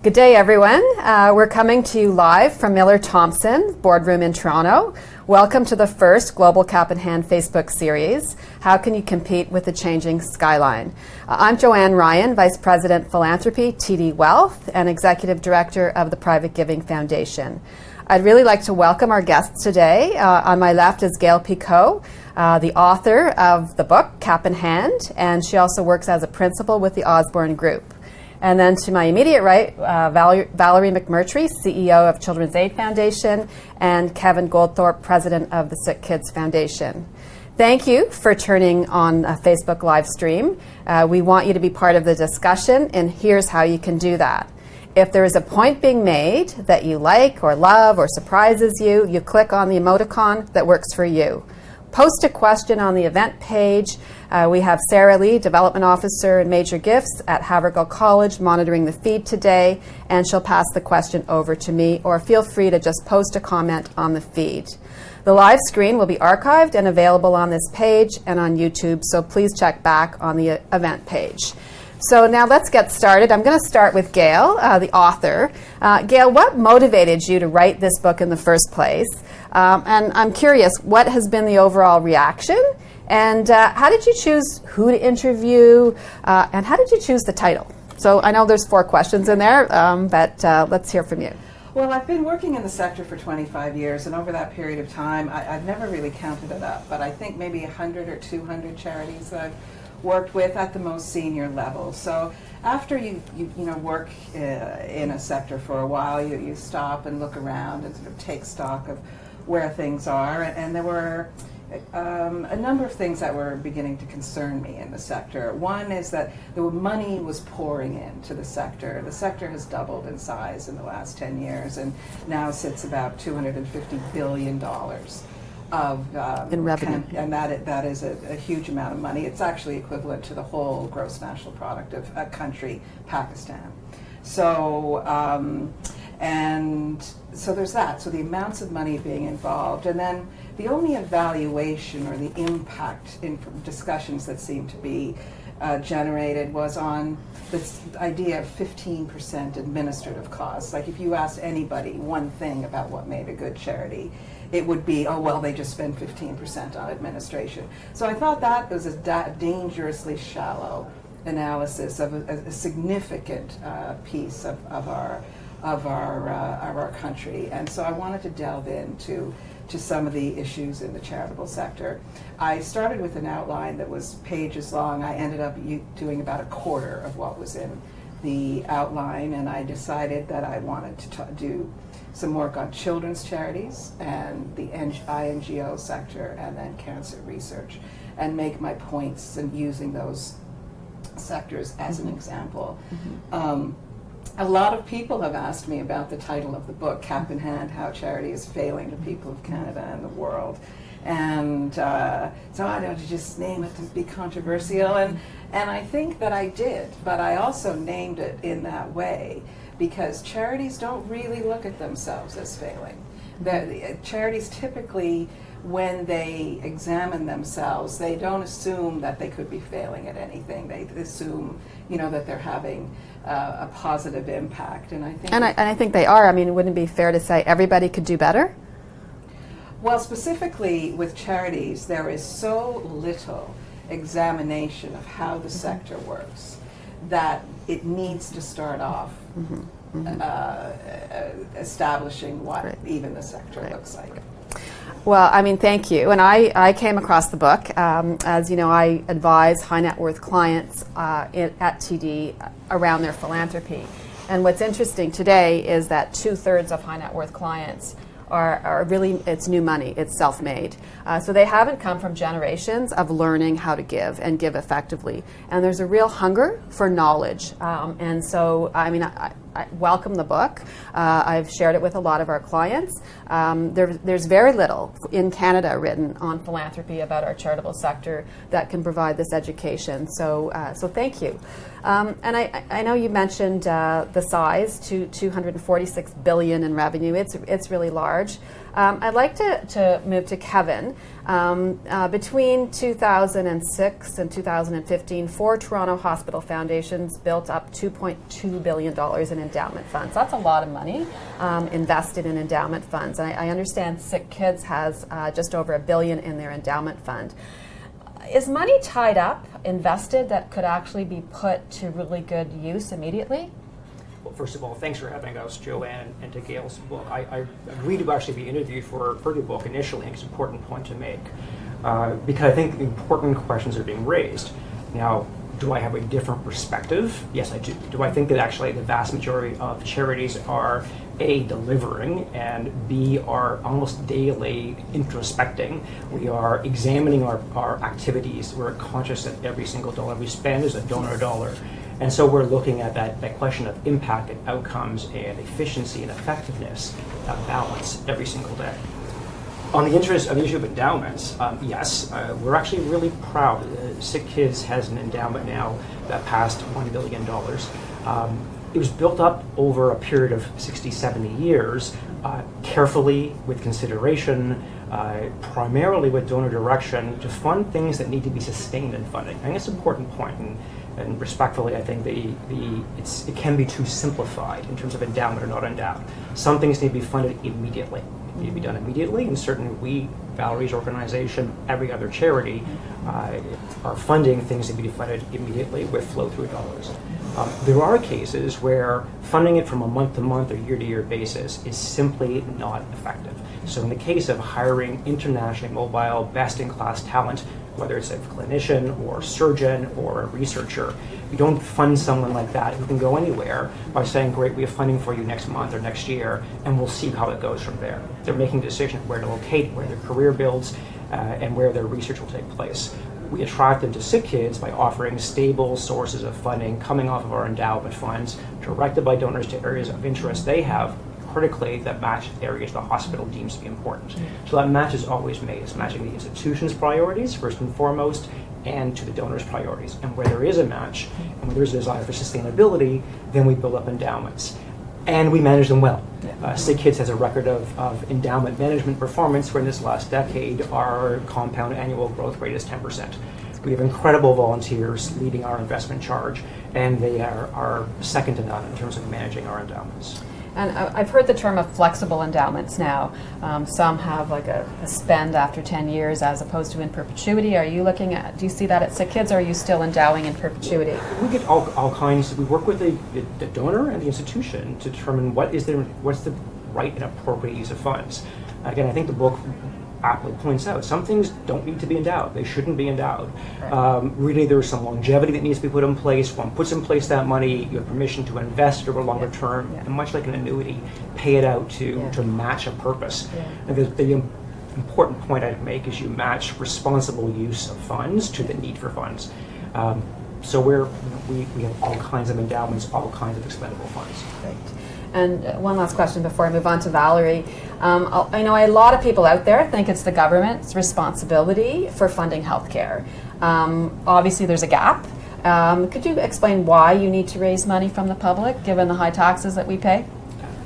Good day, everyone. We're coming to you live from Miller Thompson Boardroom in Toronto. Welcome to the first Global Cap in Hand Facebook series, How Can You Compete with the Changing Skyline? I'm Joanne Ryan, Vice President Philanthropy, TD Wealth, and Executive Director of the Private Giving Foundation. I'd really like to welcome our guests today. On my left is Gail Picco, the author of the book, Cap in Hand, and she also works as a principal with the Osborne Group. And then to my immediate right, Valerie McMurtry, CEO of Children's Aid Foundation, and Kevin Goldthorpe, President of the Sick Kids Foundation. Thank you for turning on a Facebook live stream. We want you to be part of the discussion, and here's how you can do that. If there is a point being made that you like or love or surprises you, you click on the emoticon that works for you. Post a question on the event page. We have Sarah Lee, Development Officer in Major Gifts at Havergal College, monitoring the feed today, and she'll pass the question over to me, or feel free to just post a comment on the feed. The live screen will be archived and available on this page and on YouTube, so please check back on the event page. So now let's get started. I'm going to start with Gail, the author. Gail, what motivated you to write this book in the first place? And I'm curious, what has been the overall reaction? And how did you choose who to interview? And how did you choose the title? So I know there's 4 questions in there, but let's hear from you. Well, I've been working in the sector for 25 years, and over that period of time, I've never really counted it up, but I think maybe 100 or 200 charities that I've worked with at the most senior level. So after you work in a sector for a while, you stop and look around and sort of take stock of where things are. And there were a number of things that were beginning to concern me in the sector. One is that money was pouring into the sector. The sector has doubled in size in the last 10 years and now sits about $250 billion. In revenue. And that is a huge amount of money. It's actually equivalent to the whole gross national product of a country, Pakistan. So, so there's that. So the amounts of money being involved. And then the only evaluation or the impact in discussions that seemed to be generated was on this idea of 15% administrative costs. Like if you asked anybody one thing about what made a good charity, it would be, oh, well, they just spend 15% on administration. So I thought that was a dangerously shallow analysis of a significant piece of our country. And so I wanted to delve into some of the issues in the charitable sector. I started with an outline that was pages long. I ended up doing about a quarter of what was in the outline, and I decided that I wanted to do some work on children's charities and the INGO sector and then cancer research, and make my points in using those sectors as an example. A lot of people have asked me about the title of the book, Cap in Hand, How Charity is Failing the People of Canada and the World. And so I had to just name it to be controversial, and I think that I did, but I also named it in that way because charities don't really look at themselves as failing. The charities typically, when they examine themselves, they don't assume that they could be failing at anything. They assume, that they're having a positive impact, and I think. And I think they are. I mean, wouldn't it be fair to say everybody could do better? Well, specifically with charities, there is so little examination of how the sector works that it needs to start off establishing what even the sector looks like. Well, I mean, thank you. And I came across the book. As you know, I advise high net worth clients at TD around their philanthropy. And what's interesting today is that 2/3 of high net worth clients are really, it's new money, it's self-made. So they haven't come from generations of learning how to give and give effectively. And there's a real hunger for knowledge. And so, I mean, I welcome the book. I've shared it with a lot of our clients. There's very little in Canada written on philanthropy about our charitable sector that can provide this education. So thank you. And I know you mentioned the size, $246 billion in revenue. It's really large. charge. I'd like to move to Kevin. Between 2006 and 2015, 4 Toronto hospital foundations built up $2.2 billion in endowment funds. That's a lot of money invested in endowment funds. And I understand Sick Kids has just over $1 billion in their endowment fund. Is money tied up, invested, that could actually be put to really good use immediately? Well, first of all, thanks for having us, Joanne, and to Gail's book. I agreed to actually be interviewed for your book initially. I think it's an important point to make because I think important questions are being raised. Now, do I have a different perspective? Yes, I do. Do I think that actually the vast majority of charities are A, delivering, and B, are almost daily introspecting? We are examining our activities. We're conscious that every single dollar we spend is a donor dollar. And so we're looking at that question of impact and outcomes and efficiency and effectiveness, balance every single day. On the issue of endowments, yes, we're actually really proud. Sick Kids has an endowment now that passed $1 billion. It was built up over a period of 60, 70 years, carefully, with consideration, primarily with donor direction, to fund things that need to be sustained in funding. I think it's an important point, and respectfully, I think it can be too simplified in terms of endowment or not endowed. Some things need to be funded immediately. Need to be done immediately, and certainly Valerie's organization, every other charity, are funding things that need to be funded immediately with flow-through dollars. There are cases where funding it from a month-to-month or year-to-year basis is simply not effective. So in the case of hiring internationally mobile, best-in-class talent, whether it's a clinician or surgeon or a researcher, we don't fund someone like that who can go anywhere by saying, great, we have funding for you next month or next year, and we'll see how it goes from there. They're making a decision where to locate, where their career builds, and where their research will take place. We attract them to Sick Kids by offering stable sources of funding coming off of our endowment funds, directed by donors to areas of interest they have, critically, that match areas the hospital deems to be important. So that match is always made. It's matching the institution's priorities, first and foremost, and to the donor's priorities. And where there is a match, and where there's a desire for sustainability, then we build up endowments. And we manage them well. Sick Kids has a record of endowment management performance where in this last decade our compound annual growth rate is 10%. We have incredible volunteers leading our investment charge, and they are second to none in terms of managing our endowments. And I've heard the term of flexible endowments now. Some have like a spend after 10 years as opposed to in perpetuity. Are you looking at, do you see that at Sick Kids, or are you still endowing in perpetuity? We get all kinds. We work with the donor and the institution to determine what's the right and appropriate use of funds. Again, I think the book aptly points out some things don't need to be endowed. They shouldn't be endowed. Right. Really, there's some longevity that needs to be put in place. One puts in place that money, you have permission to invest over longer term, and much like an annuity, pay it out to match a purpose. And the important point I'd make is you match responsible use of funds to the need for funds. So we have all kinds of endowments, all kinds of expendable funds. Great. And one last question before I move on to Valerie. I know a lot of people out there think it's the government's responsibility for funding healthcare. Obviously, there's a gap. Could you explain why you need to raise money from the public, given the high taxes that we pay?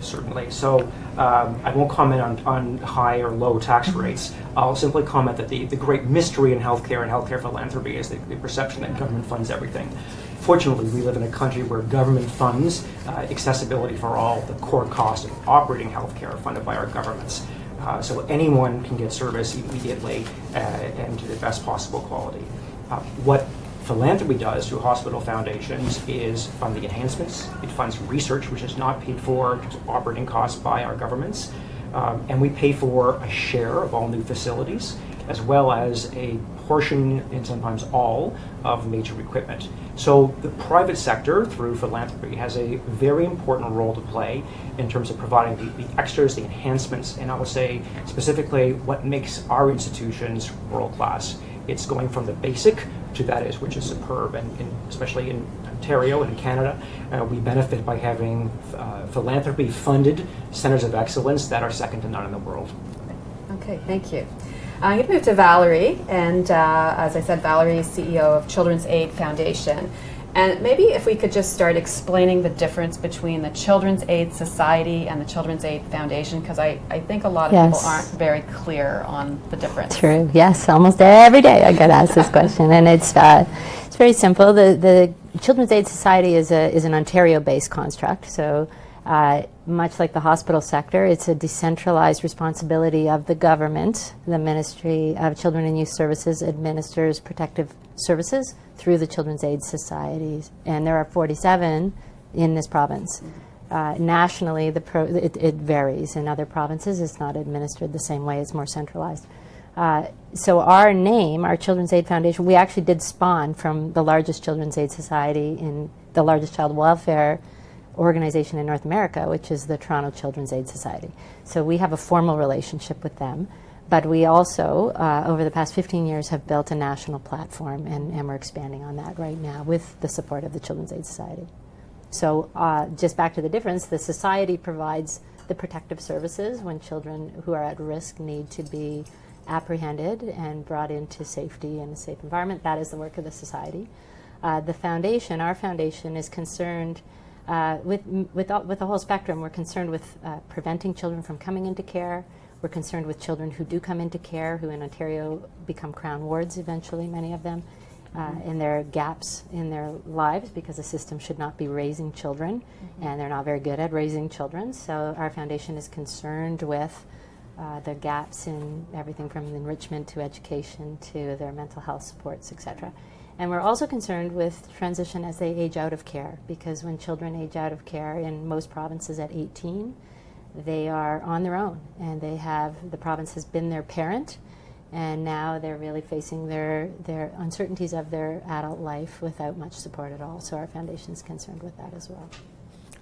Certainly. So I won't comment on high or low tax rates. I'll simply comment that the great mystery in healthcare and healthcare philanthropy is the perception that government funds everything. Fortunately, we live in a country where government funds accessibility for all. The core cost of operating healthcare are funded by our governments. So anyone can get service immediately and to the best possible quality. What philanthropy does through hospital foundations is fund the enhancements. It funds research, which is not paid for in terms of operating costs by our governments. And we pay for a share of all new facilities, as well as a portion, and sometimes all, of major equipment. So the private sector, through philanthropy, has a very important role to play in terms of providing the extras, the enhancements, and I would say specifically what makes our institutions world-class. It's going from the basic to that is, which is superb, and especially in Ontario and in Canada, we benefit by having philanthropy-funded centers of excellence that are second to none in the world. Okay, thank you. I'm going to move to Valerie, and as I said, Valerie is CEO of Children's Aid Foundation. And maybe if we could just start explaining the difference between the Children's Aid Society and the Children's Aid Foundation, because I think a lot of people aren't very clear on the difference. True. Yes, almost every day I get asked this question, and it's very simple. The Children's Aid Society is an Ontario-based construct, so much like the hospital sector, it's a decentralized responsibility of the government. The Ministry of Children and Youth Services administers protective services through the Children's Aid Societies, and there are 47 in this province. Nationally, it varies. In other provinces, it's not administered the same way. It's more centralized. So our name, our Children's Aid Foundation, we actually did spawn from the largest Children's Aid Society in the largest child welfare organization in North America, which is the Toronto Children's Aid Society. So we have a formal relationship with them, but we also, over the past 15 years, have built a national platform, and we're expanding on that right now with the support of the Children's Aid Society. So just back to the difference, the society provides the protective services when children who are at risk need to be apprehended and brought into safety and a safe environment. That is the work of the society. The foundation, our foundation, is concerned with the whole spectrum. We're concerned with preventing children from coming into care. We're concerned with children who do come into care, who in Ontario become Crown wards eventually, many of them, and there are gaps in their lives because the system should not be raising children, and they're not very good at raising children. So our foundation is concerned with the gaps in everything from enrichment to education to their mental health supports, etc. And we're also concerned with transition as they age out of care, because when children age out of care in most provinces at 18, they are on their own, and the province has been their parent, and now they're really facing their uncertainties of their adult life without much support at all. So our foundation is concerned with that as well.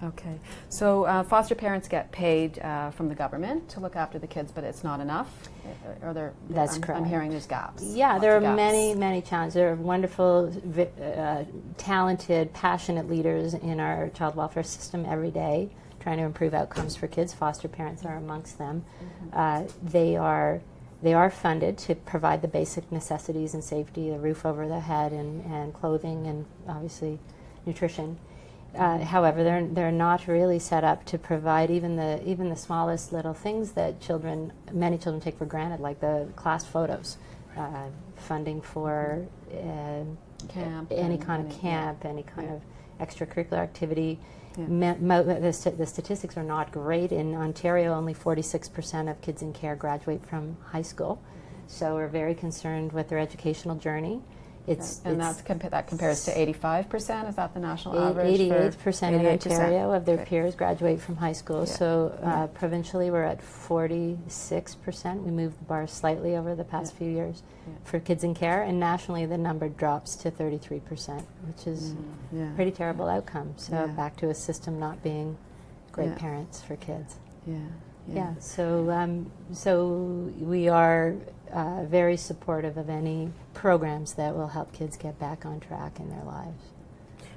Okay. So foster parents get paid from the government to look after the kids, but it's not enough? Or That's correct. I'm hearing there's gaps. Yeah, there are many challenges. There are wonderful, talented, passionate leaders in our child welfare system every day trying to improve outcomes for kids. Foster parents are amongst them. They are funded to provide the basic necessities and safety, a roof over the head and clothing and obviously nutrition. However, they're not really set up to provide even the smallest little things that many children take for granted, like the class photos, funding for Camp, any kind of camp, any kind of extracurricular activity. The statistics are not great. In Ontario, only 46% of kids in care graduate from high school, so we're very concerned with their educational journey. That compares to 85%. Is that the national average? 88% in Ontario of their peers graduate from high school. So provincially, we're at 46%. We moved the bar slightly over the past few years for kids in care, and nationally, the number drops to 33%, which is a pretty terrible outcome. So back to a system not being great parents for kids. So we are very supportive of any programs that will help kids get back on track in their lives.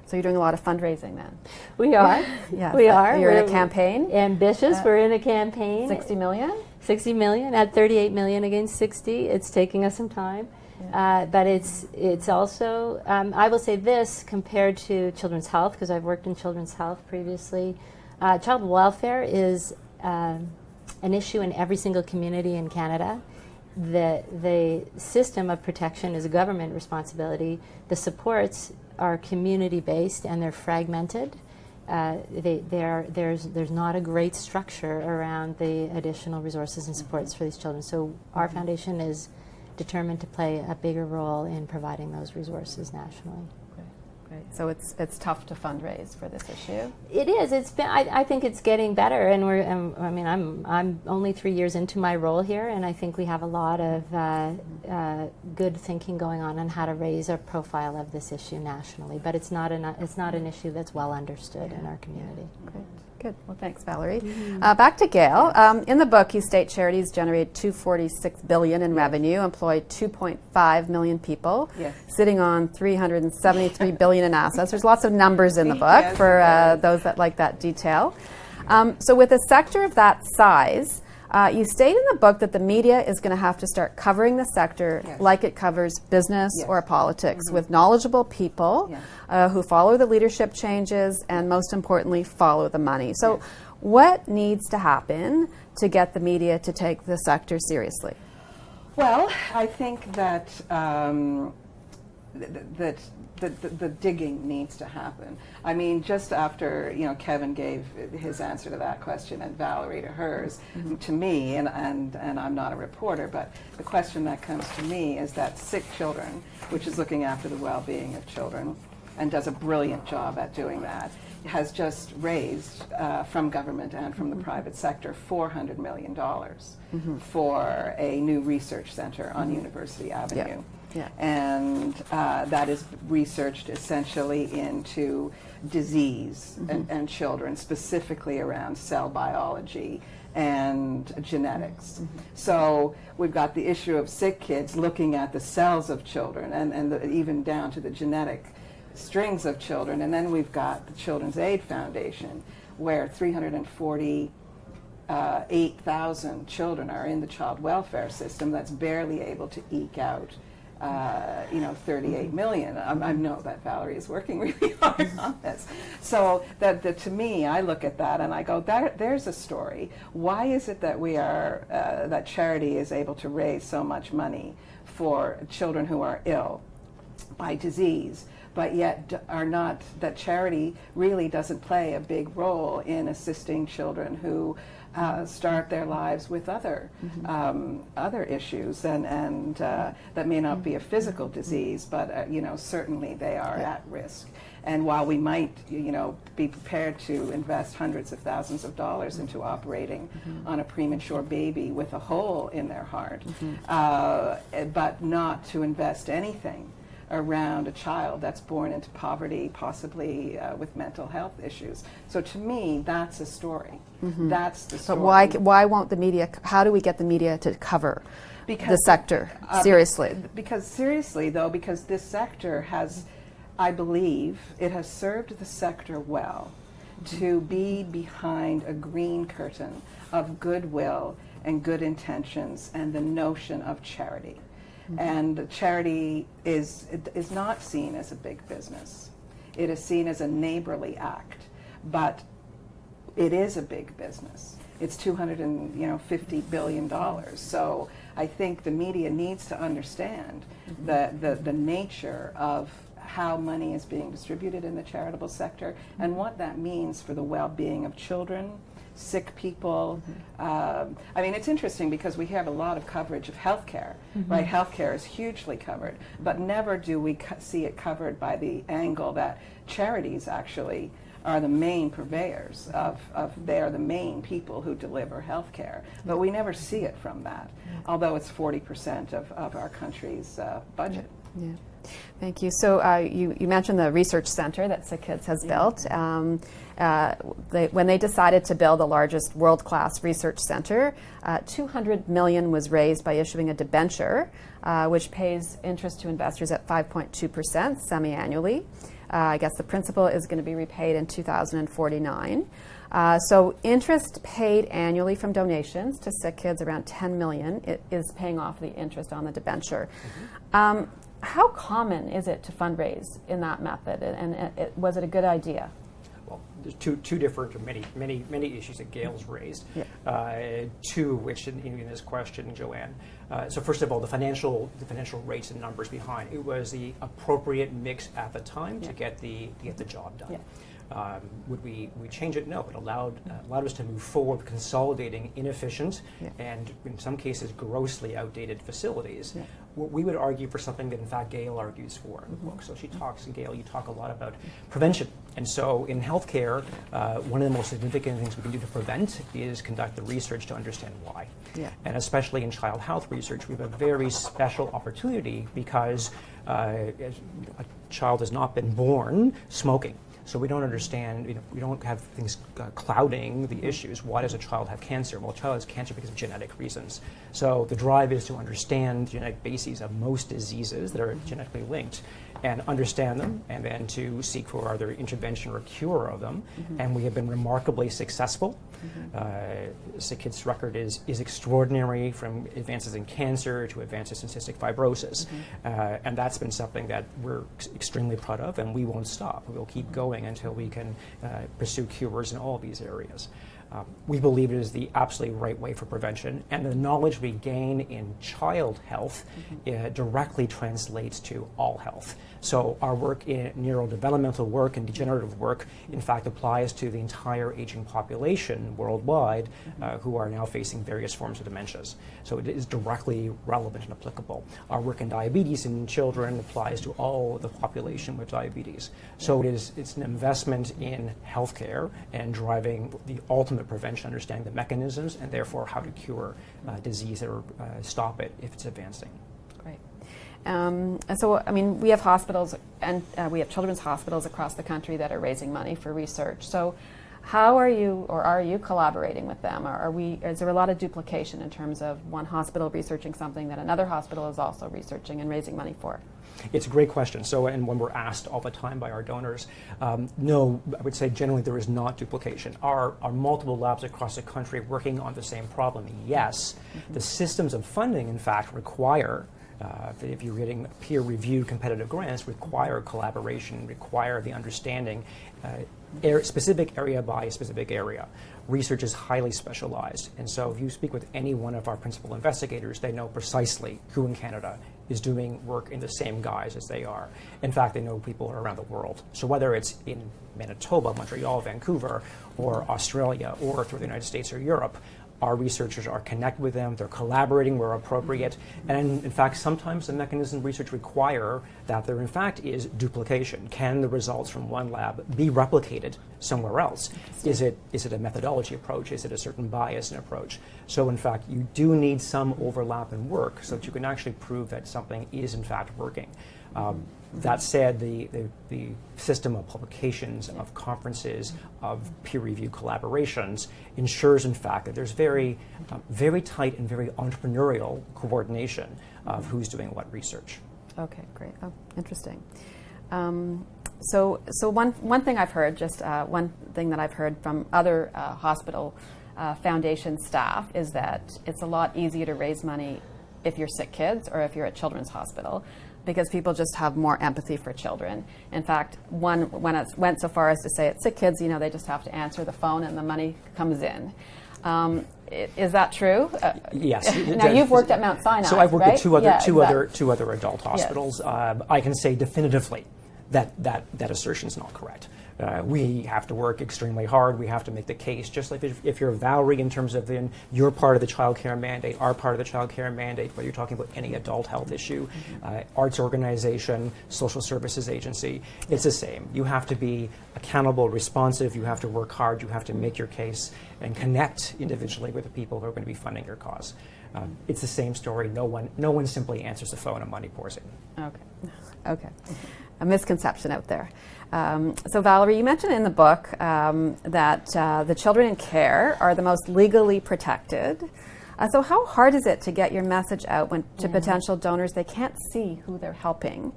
So you're doing a lot of fundraising then? We are. Yes. We are. You're in a campaign? Ambitious. We're in a campaign. 60 million? 60 million at 38 million against 60. It's taking us some time. But it's also, I will say this, compared to children's health, because I've worked in children's health previously, child welfare is an issue in every single community in Canada. The system of protection is a government responsibility. The supports are community-based and they're fragmented. There's not a great structure around the additional resources and supports for these children. So our foundation is determined to play a bigger role in providing those resources nationally. Great. So it's tough to fundraise for this issue. It is. It's been. I think it's getting better, and we're. I mean, I'm only 3 years into my role here, and I think we have a lot of good thinking going on how to raise a profile of this issue nationally. But it's not an issue that's well understood in our community. Great. Good. Well, thanks, Valerie. Back to Gail. In the book, you state charities generate $246 billion in revenue, employ 2.5 million people, sitting on $373 billion in assets. There's lots of numbers in the book for those that like that detail. So with a sector of that size, You state in the book that the media is going to have to start covering the sector Yes. like it covers business Yes. or politics, with knowledgeable people Yes. who follow the leadership changes and, most importantly, follow the money. So Yes. what needs to happen to get the media to take the sector seriously? Well, I think that the digging needs to happen. I mean, just after Kevin gave his answer to that question and Valerie to hers, to me, and I'm not a reporter, but the question that comes to me is that Sick Children, which is looking after the well-being of children and does a brilliant job at doing that, has just raised from government and from the private sector $400 million for a new research center on University Avenue. Yeah. And that is researched essentially into disease and children, specifically around cell biology and genetics. So we've got the issue of sick kids looking at the cells of children and even down to the genetic strings of children. And then we've got the Children's Aid Foundation, where 348,000 children are in the child welfare system that's barely able to eke out 38 million. I know that Valerie is working really hard on this. So that to me, I look at that and I go, there's a story. Why is it that we are that charity is able to raise so much money for children who are ill by disease, but yet are not, that charity really doesn't play a big role in assisting children who start their lives with other issues and that may not be a physical disease, but certainly they are at risk. And while we might be prepared to invest hundreds of thousands of dollars into operating on a premature baby with a hole in their heart, but not to invest anything around a child that's born into poverty, possibly with mental health issues. So to me, that's a story. That's the story. But why won't the media, how do we get the media to cover the sector seriously? Because this sector has, I believe, it has served the sector well to be behind a green curtain of goodwill and good intentions and the notion of charity. And charity is not seen as a big business. It is seen as a neighborly act, but it is a big business. It's $250 billion. So I think the media needs to understand the nature of how money is being distributed in the charitable sector and what that means for the well-being of children, sick people. I mean, it's interesting because we have a lot of coverage of healthcare, right? Healthcare is hugely covered, but never do we see it covered by the angle that charities actually are the main purveyors of they are the main people who deliver healthcare. But we never see it from that, although it's 40% of our country's budget. Yeah. Thank you. So you mentioned the research center that Sick Kids has built. When they decided to build the largest world-class research center, $200 million was raised by issuing a debenture, which pays interest to investors at 5.2% semi-annually. I guess the principal is going to be repaid in 2049. So interest paid annually from donations to Sick Kids, around $10 million, is paying off the interest on the debenture. How common is it to fundraise in that method, and was it a good idea? Well, there's two different, or many issues that Gail's raised. Two, which in this question, Joanne. So first of all, the financial rates and numbers behind it was the appropriate mix at the time to get the job done. Would we change it? No. It allowed us to move forward, consolidating inefficient and in some cases grossly outdated facilities. We would argue for something that in fact Gail argues for in the book. So she talks, and Gail, you talk a lot about prevention. And so in healthcare, one of the most significant things we can do to prevent is conduct the research to understand why. And especially in child health research, we have a very special opportunity because a child has not been born smoking. So we don't understand, we don't have things clouding the issues. Why does a child have cancer? Well, a child has cancer because of genetic reasons. So the drive is to understand genetic bases of most diseases that are genetically linked and understand them, and then to seek for either intervention or cure of them. And we have been remarkably successful. SickKids' record is extraordinary, from advances in cancer to advances in cystic fibrosis. And that's been something that we're extremely proud of, and we won't stop. We'll keep going until we can pursue cures in all of these areas. We believe it is the absolutely right way for prevention, and the knowledge we gain in child health directly translates to all health. So our work in neurodevelopmental work and degenerative work, in fact, applies to the entire aging population worldwide who are now facing various forms of dementias. So it is directly relevant and applicable. Our work in diabetes in children applies to all the population with diabetes. So it's an investment in healthcare and driving the ultimate prevention, understanding the mechanisms, and therefore how to cure disease or stop it if it's advancing. Great. And so, I mean, we have hospitals and we have children's hospitals across the country that are raising money for research. So how are you collaborating with them? Is there a lot of duplication in terms of one hospital researching something that another hospital is also researching and raising money for? It's a great question. So, and when we're asked all the time by our donors, no, I would say generally there is not duplication. Are multiple labs across the country working on the same problem? Yes. The systems of funding, in fact, require, if you're getting peer-reviewed competitive grants, require collaboration, require the understanding, specific area by specific area. Research is highly specialized, and so if you speak with any one of our principal investigators, they know precisely who in Canada is doing work in the same guise as they are. In fact, they know people around the world. So whether it's in Manitoba, Montreal, Vancouver, or Australia, or through the United States or Europe, our researchers are connected with them, they're collaborating where appropriate, and in fact, sometimes the mechanism research require that there in fact is duplication. Can the results from one lab be replicated somewhere else? Is it a methodology approach? Is it a certain bias in approach? So in fact, you do need some overlap in work so that you can actually prove that something is in fact working. That said, the system of publications, of conferences, of peer-reviewed collaborations ensures, in fact, that there's very tight and very entrepreneurial coordination of who's doing what research. Okay, great. Oh, interesting. So one thing I've heard, one thing that I've heard from other hospital foundation staff is that it's a lot easier to raise money if you're SickKids or if you're at Children's Hospital, because people just have more empathy for children. In fact, one went so far as to say at SickKids, they just have to answer the phone and the money comes in. Is that true? Yes. Now you've worked at Mount Sinai. So I've worked right? at two other adult hospitals. Yes. I can say definitively that assertion is not correct. We have to work extremely hard. We have to make the case, just like if you're Valerie in terms of your part of the child care mandate, our part of the child care mandate, whether you're talking about any adult health issue, arts organization, social services agency, it's the same. You have to be accountable, responsive, you have to work hard, you have to make your case and connect individually with the people who are going to be funding your cause. It's the same story. No one simply answers the phone and money pours in. Okay. A misconception out there. So Valerie, you mentioned in the book that the children in care are the most legally protected. So how hard is it to get your message out to potential donors? They can't see who they're helping.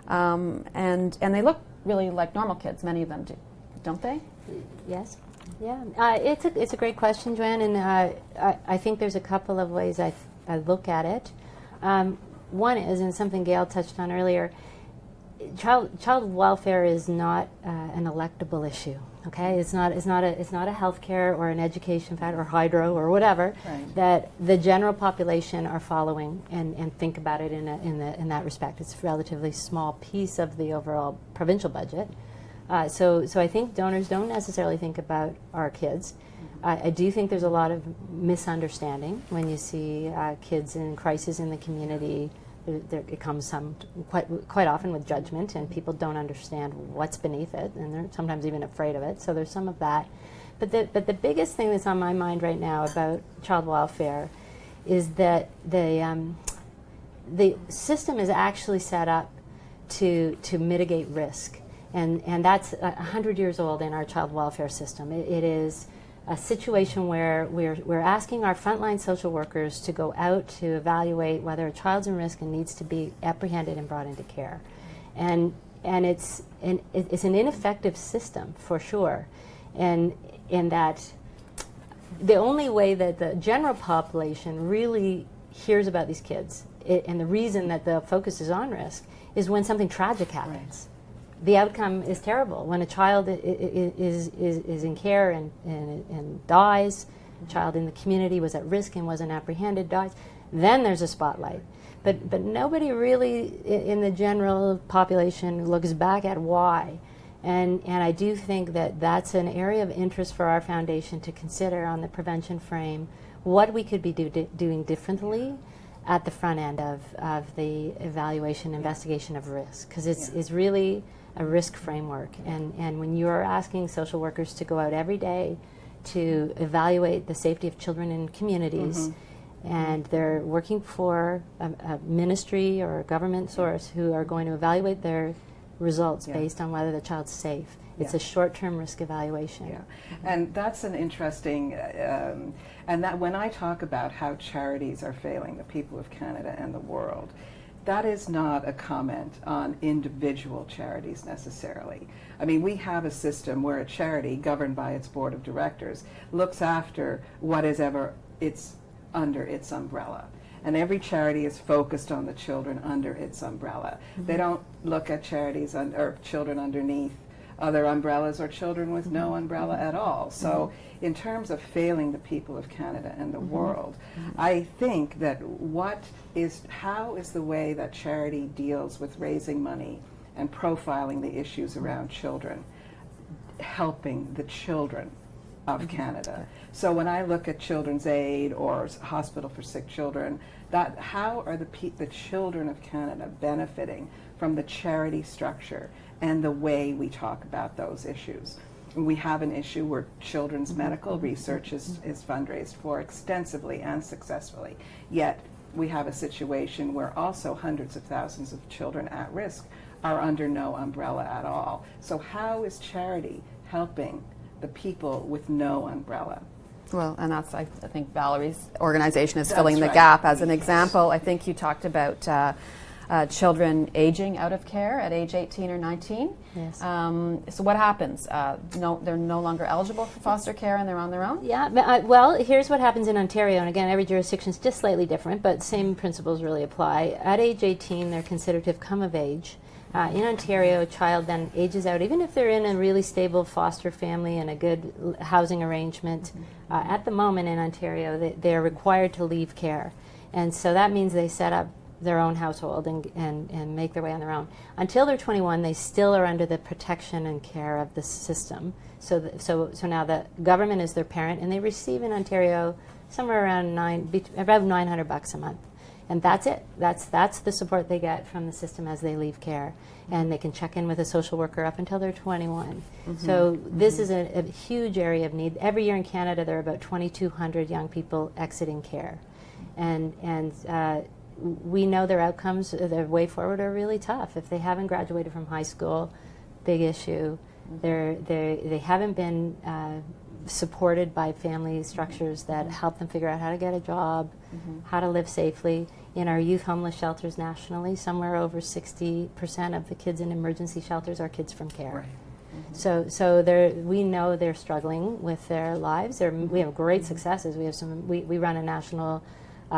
And they look really like normal kids, many of them do, don't they? Yes. Yeah, it's a great question, Joanne, and I think there's a couple of ways I look at it. One is, and something Gail touched on earlier, child welfare is not an electable issue. Okay, it's not a healthcare or an education factor or hydro or whatever that the general population are following and think about it in that respect. It's a relatively small piece of the overall provincial budget. So I think donors don't necessarily think about our kids. I do think there's a lot of misunderstanding when you see kids in crisis in the community. It comes quite often with judgment, and people don't understand what's beneath it, and they're sometimes even afraid of it. So there's some of that. But the biggest thing that's on my mind right now about child welfare is that the system is actually set up to mitigate risk. And that's 100 years old in our child welfare system. It is a situation where we're asking our frontline social workers to go out to evaluate whether a child's in risk and needs to be apprehended and brought into care. And it's an ineffective system for sure, and in that the only way that the general population really hears about these kids, and the reason that the focus is on risk, is when something tragic happens. Right. The outcome is terrible. When a child is in care and dies, a child in the community was at risk and wasn't apprehended, dies, then there's a spotlight. But nobody really in the general population looks back at why. And I do think that that's an area of interest for our foundation to consider on the prevention frame, what we could be doing differently at the front end of the evaluation, investigation of risk, because it's really a risk framework. And when you're asking social workers to go out every day to evaluate the safety of children in communities, and they're working for a ministry or a government source who are going to evaluate their results based on whether the child's safe. It's a short-term risk evaluation. Yeah, and that's an interesting, and that when I talk about how charities are failing the people of Canada and the world, that is not a comment on individual charities necessarily. I mean, we have a system where a charity governed by its board of directors looks after whatever it's under its umbrella. And every charity is focused on the children under its umbrella. They don't look at charities or children underneath other umbrellas or children with no umbrella at all. So in terms of failing the people of Canada and the world, I think that how is the way that charity deals with raising money and profiling the issues around children helping the children of Canada? So when I look at Children's Aid or Hospital for Sick Children, how are the children of Canada benefiting from the charity structure and the way we talk about those issues? We have an issue where children's medical research is fundraised for extensively and successfully, yet we have a situation where also hundreds of thousands of children at risk are under no umbrella at all. So how is charity helping the people with no umbrella? Well, and that's, I think Valerie's organization is filling the gap. As an example, I think you talked about children aging out of care at age 18 or 19. Yes. So what happens? They're no longer eligible for foster care and they're on their own? Yeah, well, here's what happens in Ontario, and again, every jurisdiction is just slightly different, but same principles really apply. At age 18, they're considered to have come of age. In Ontario, a child then ages out, even if they're in a really stable foster family and a good housing arrangement. At the moment in Ontario, they're required to leave care. And so that means they set up their own household and make their way on their own. Until they're 21, they still are under the protection and care of the system. So now the government is their parent, and they receive in Ontario somewhere around about $900 a month. And that's it. That's the support they get from the system as they leave care. And they can check in with a social worker up until they're 21. So this is a huge area of need. Every year in Canada, there are about 2,200 young people exiting care. And we know their outcomes, their way forward are really tough. If they haven't graduated from high school, big issue. They haven't been supported by family structures that help them figure out how to get a job, how to live safely. In our youth homeless shelters nationally, somewhere over 60% of the kids in emergency shelters are kids from care. Right. So we know they're struggling with their lives. We have great successes. We run a national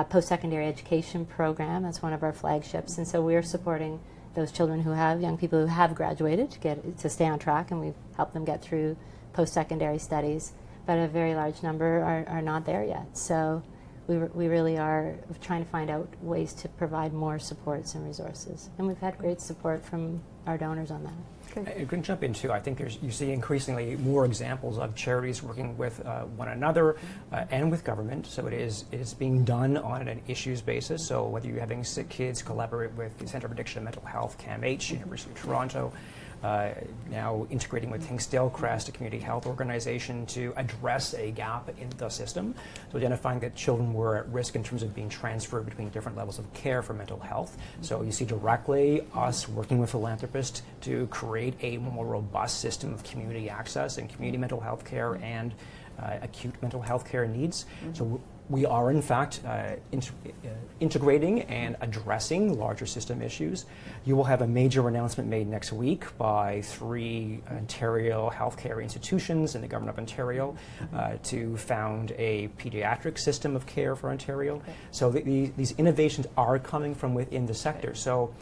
post-secondary education program. That's one of our flagships, and so we're supporting those children young people who have graduated to stay on track, and we've helped them get through post-secondary studies. But a very large number are not there yet. So we really are trying to find out ways to provide more supports and resources. And we've had great support from our donors on that. I can jump in too. I think you see increasingly more examples of charities working with one another and with government. So it is being done on an issues basis. So whether you're having sick kids collaborate with the Centre of Addiction and Mental Health, CAMH, University of Toronto, now integrating with Hinksdale Crest, a community health organization, to address a gap in the system. So identifying that children were at risk in terms of being transferred between different levels of care for mental health. So you see directly us working with philanthropists purposed to create a more robust system of community access and community mental health care and acute mental health care needs. So we are, in fact, integrating and addressing larger system issues. You will have a major announcement made next week by 3 Ontario healthcare institutions in the Government of Ontario to found a pediatric system of care for Ontario. Okay. So these innovations are coming from within the sector. So,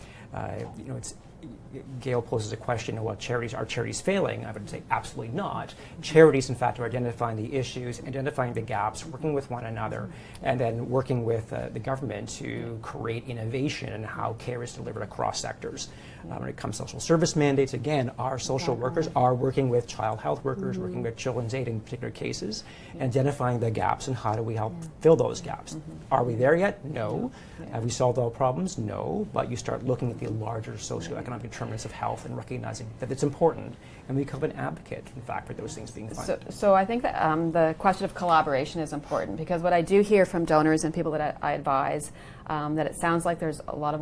Gail poses a question of, well, are charities failing? I would say absolutely not. Charities, in fact, are identifying the issues, identifying the gaps, working with one another, and then working with the government to create innovation in how care is delivered across sectors. When it comes to social service mandates, again, our social workers are working with child health workers, working with children's aid in particular cases, identifying the gaps and how do we help fill those gaps. Are we there yet? No. Have we solved all problems? No. But you start looking at the larger socioeconomic determinants of health and recognizing that it's important, and we become an advocate, in fact, for those things being funded. So I think that the question of collaboration is important, because what I do hear from donors and people that I advise, that it sounds like there's a lot of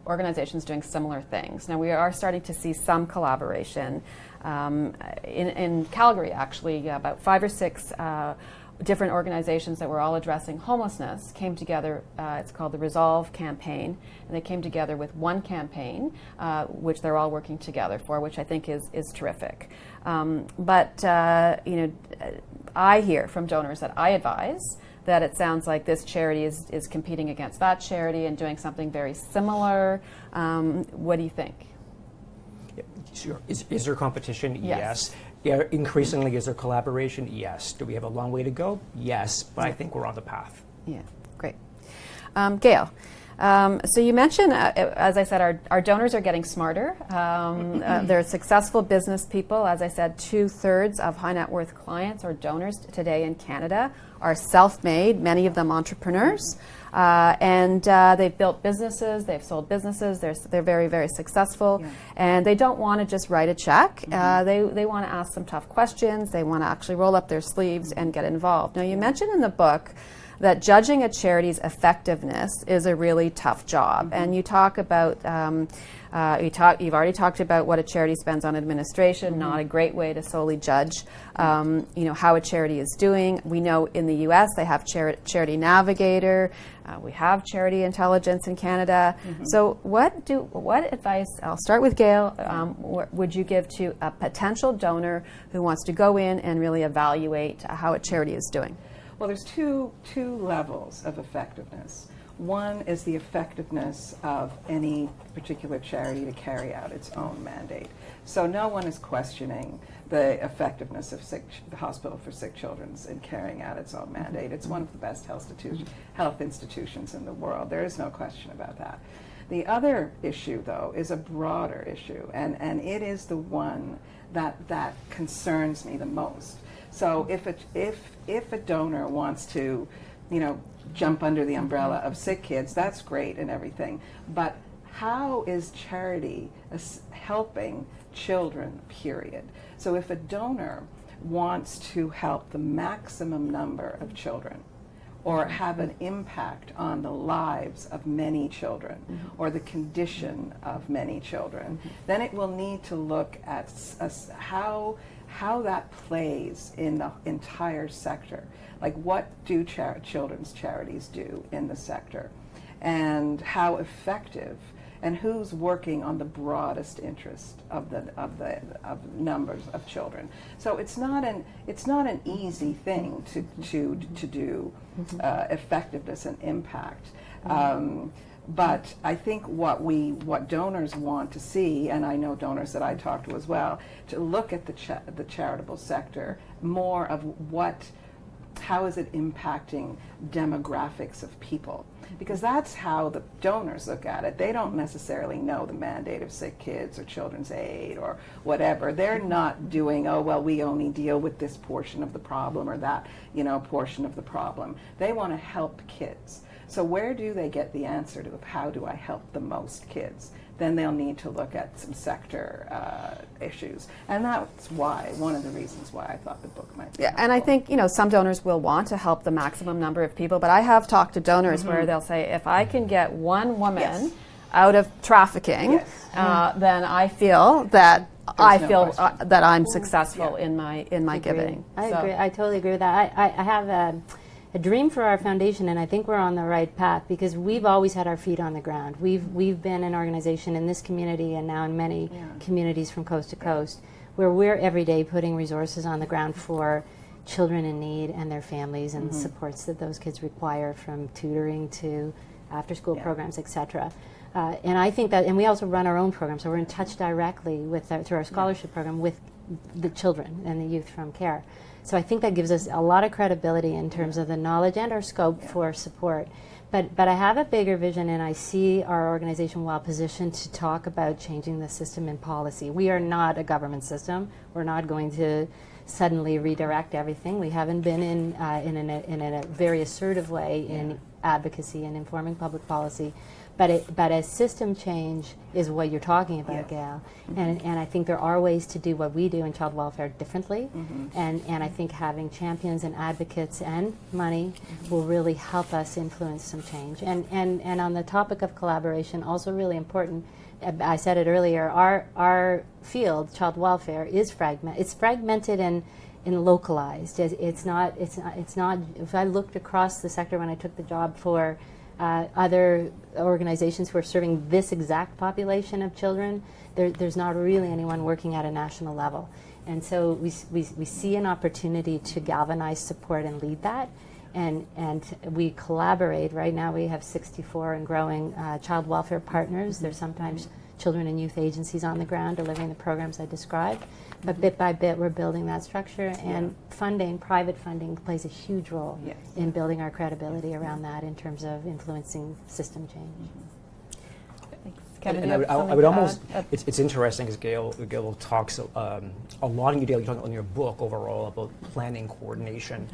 organizations doing similar things. Now, we are starting to see some collaboration. In Calgary, actually, about 5 or 6 different organizations that were all addressing homelessness came together. It's called the Resolve Campaign, and they came together with one campaign, which they're all working together for, which I think is terrific. But I hear from donors that I advise that it sounds like this charity is competing against that charity and doing something very similar. What do you think? Sure. Is there competition? Yes. Yeah, increasingly, is there collaboration? Yes. Do we have a long way to go? Yes, but I think we're on the path. Yeah, great. Gail, so you mentioned, as I said, our donors are getting smarter. They're successful business people. As I said, 2/3 of high net worth clients or donors today in Canada are self-made, many of them entrepreneurs. And they've built businesses, they've sold businesses, they're very, very successful. Yeah. And they don't want to just write a check. They want to ask some tough questions. They want to actually roll up their sleeves and get involved. Now, you mentioned in the book that judging a charity's effectiveness is a really tough job. And you talk about, you've already talked about what a charity spends on administration, not a great way to solely judge how a charity is doing. We know in the US they have Charity Navigator, we have Charity Intelligence in Canada. So what advice, I'll start with Gail, would you give to a potential donor who wants to go in and really evaluate how a charity is doing? Well, there's two levels of effectiveness. One is the effectiveness of any particular charity to carry out its own mandate. So no one is questioning the effectiveness of the Hospital for Sick Children in carrying out its own mandate. It's one of the best health institutions in the world. There is no question about that. The other issue, though, is a broader issue, and it is the one that concerns me the most. So if a donor wants to, jump under the umbrella of sick kids, that's great and everything. But how is charity helping children, period? So if a donor wants to help the maximum number of children, or have an impact on the lives of many children, or the condition of many children, then it will need to look at how that plays in the entire sector. Like, what do children's charities do in the sector, and how effective, and who's working on the broadest interest of numbers of children. So it's not an easy thing to do effectiveness and impact. But I think what donors want to see, and I know donors that I talk to as well, to look at the charitable sector more of how is it impacting demographics of people? Because that's how the donors look at it. They don't necessarily know the mandate of sick kids or children's aid or whatever. They're not doing, we only deal with this portion of the problem or that, portion of the problem. They want to help kids. So where do they get the answer to how do I help the most kids? Then they'll need to look at some sector issues. And that's one of the reasons why I thought the book might be helpful. And I think, some donors will want to help the maximum number of people, but I have talked to donors where they'll say, if I can get one woman out of trafficking, Yes. then I feel that no question. that I'm successful Yeah. in my giving. I So- agree. I totally agree with that. I have a dream for our foundation, and I think we're on the right path because we've always had our feet on the ground. We've been an organization in this community and now in many communities from coast to coast where we're every day putting resources on the ground for children in need and their families and the supports that those kids require, from tutoring to after-school programs, etc. And I think that, and we also run our own program, so we're in touch directly with through our scholarship program with the children and the youth from CARE. So I think that gives us a lot of credibility in terms of the knowledge and our scope for support. But I have a bigger vision, and I see our organization well positioned to talk about changing the system and policy. We are not a government system. We're not going to suddenly redirect everything. We haven't been in a very assertive way in advocacy and informing public policy. But a system change is what you're talking about, Gail. And I think there are ways to do what we do in child welfare differently. And I think having champions and advocates and money will really help us influence some change. And on the topic of collaboration, also really important, I said it earlier, our field, child welfare, is fragmented. It's fragmented and localized. It's not. If I looked across the sector when I took the job for other organizations who are serving this exact population of children, there's not really anyone working at a national level. And so we see an opportunity to galvanize support and lead that. And we collaborate. Right now we have 64 and growing child welfare partners. There's sometimes children and youth agencies on the ground delivering the programs I described. But bit by bit, we're building that structure, and funding, private funding, plays a huge role in building our credibility around that in terms of influencing system change. Kevin, And you have I something would to almost, add? it's interesting because Gail talks a lot in your talk on your book overall about planning coordination.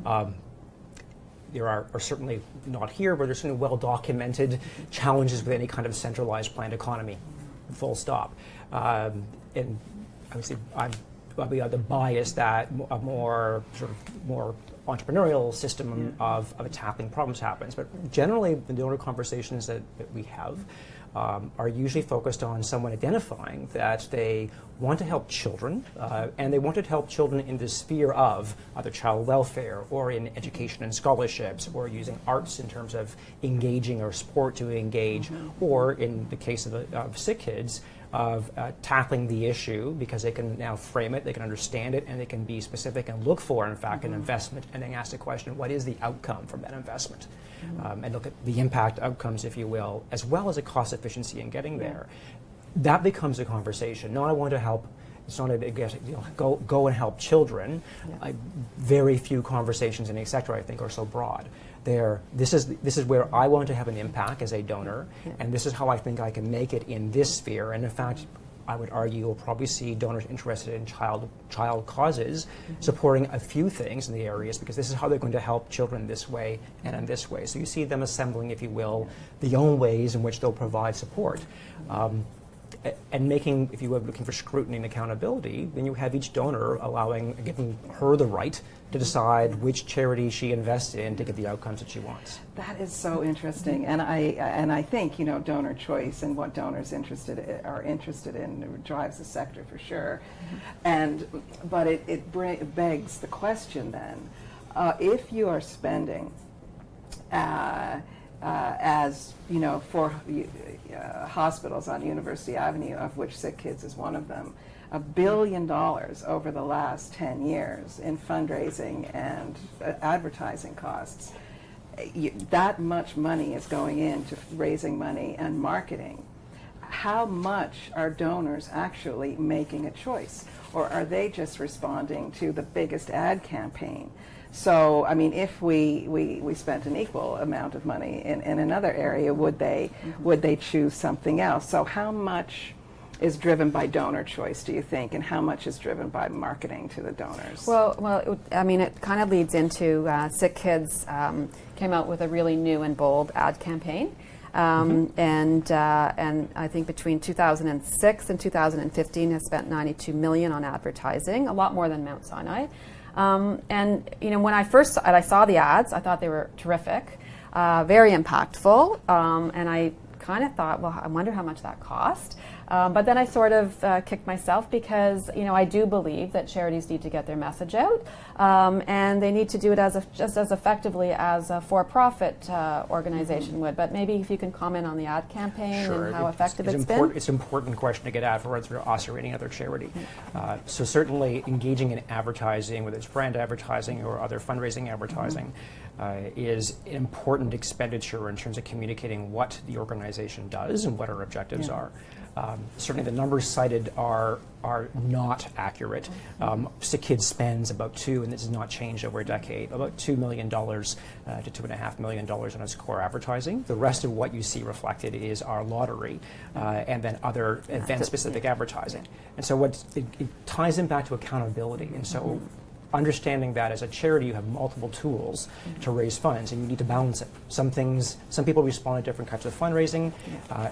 There are certainly not here, but there's certainly well-documented challenges with any kind of centralized planned economy, full stop. And obviously, I'm probably the bias that a more entrepreneurial system of tackling problems happens. But generally, the donor conversations that we have are usually focused on someone identifying that they want to help children, and they want to help children in the sphere of either child welfare or in education and scholarships, or using arts in terms of engaging or sport to engage, or in the case of sick kids, of tackling the issue because they can now frame it, they can understand it, and they can be specific and look for, in fact, an investment, and then ask the question, what is the outcome from that investment? And look at the impact outcomes, if you will, as well as a cost efficiency in getting there. That becomes a conversation. No, I want to help. It's not go and help children. Very few conversations in a sector, I think, are so broad. This is where I want to have an impact as a donor, and this is how I think I can make it in this sphere. And in fact, I would argue you'll probably see donors interested in child causes supporting a few things in the areas, because this is how they're going to help children this way and in this way. So you see them assembling, if you will, the own ways in which they'll provide support. And making, if you were looking for scrutiny and accountability, then you have each donor giving her the right to decide which charity she invests in to get the outcomes that she wants. That is so interesting, and I think donor choice and what donors are interested in drives the sector for sure. But it begs the question then, if you are spending as for hospitals on University Avenue, of which Sick Kids is one of them, $1 billion over the last 10 years in fundraising and advertising costs. That much money is going into raising money and marketing. How much are donors actually making a choice? Or are they just responding to the biggest ad campaign? So, I mean, if we spent an equal amount of money in another area, would they choose something else? So how much is driven by donor choice, do you think, and how much is driven by marketing to the donors? Well, it kind of leads into Sick Kids came out with a really new and bold ad campaign. And I think between 2006 and 2015 has spent $92 million on advertising, a lot more than Mount Sinai. And when I saw the ads, I thought they were terrific, very impactful, and I kind of thought, well, I wonder how much that cost. But then I sort of kicked myself because, I do believe that charities need to get their message out, and they need to do it just as effectively as a for-profit organization would. But maybe if you can comment on the ad campaign and how effective it's been. It's an important question to get at for us or any other charity. So certainly engaging in advertising, whether it's brand advertising or other fundraising advertising, is an important expenditure in terms of communicating what the organization does and what our objectives are. Certainly the numbers cited are not accurate. Sick Kids spends about and this has not changed over a decade, about $2 million to $2.5 million on its core advertising. The rest of what you see reflected is our lottery and then other event-specific advertising. And so it ties in back to accountability. And so understanding that as a charity you have multiple tools to raise funds and you need to balance it. Some people respond to different kinds of fundraising,